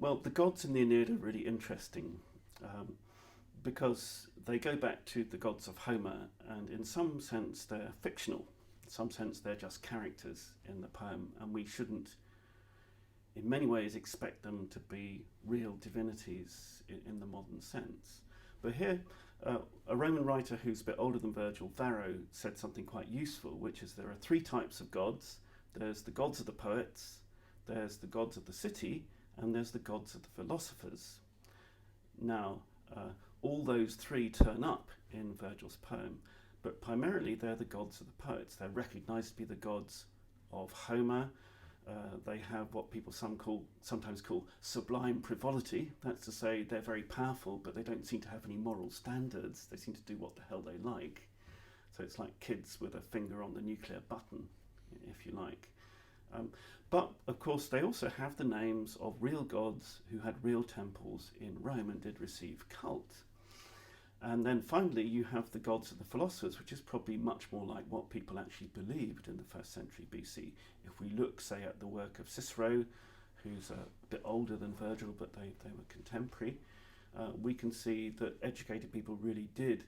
Well, the gods in the Aeneid are really interesting um, because they go back to the gods of Homer, and in some sense they're fictional. In some sense they're just characters in the poem, and we shouldn't, in many ways, expect them to be real divinities in the modern sense. But here, a Roman writer who's a bit older than Virgil, Varro, said something quite useful, which is there are three types of gods. There's the gods of the poets, there's the gods of the city, and there's the gods of the philosophers. Now, all those three turn up in Virgil's poem, but primarily they're the gods of the poets. They're recognised to be the gods of Homer. They have what people sometimes call sublime frivolity. That's to say, they're very powerful, but they don't seem to have any moral standards. They seem to do what the hell they like. So it's like kids with a finger on the nuclear button, if you like. But of course, they also have the names of real gods who had real temples in Rome and did receive cult. And then finally, you have the gods of the philosophers, which is probably much more like what people actually believed in the first century BC. If we look, say, at the work of Cicero, who's a bit older than Virgil, but they were contemporary, we can see that educated people really did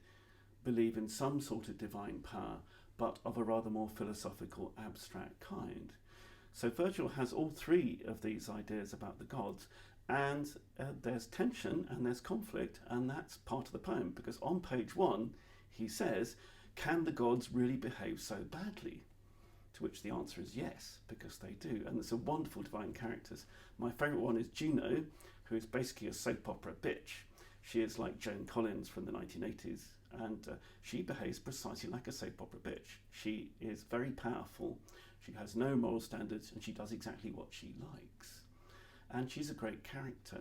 believe in some sort of divine power, but of a rather more philosophical, abstract kind. So Virgil has all three of these ideas about the gods, and there's tension and there's conflict, and that's part of the poem, because on page 1 he says, can the gods really behave so badly? To which the answer is yes, because they do, and there's some wonderful divine characters. My favourite one is Juno, who is basically a soap opera bitch. She is like Joan Collins from the 1980s, and she behaves precisely like a soap opera bitch. She is very powerful, she has no moral standards, and she does exactly what she likes. And she's a great character.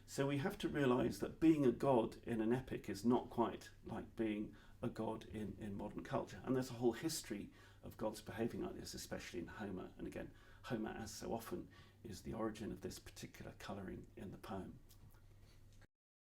So we have to realise that being a god in an epic is not quite like being a god in modern culture. And there's a whole history of gods behaving like this, especially in Homer. And again, Homer, as so often, is the origin of this particular colouring in the poem.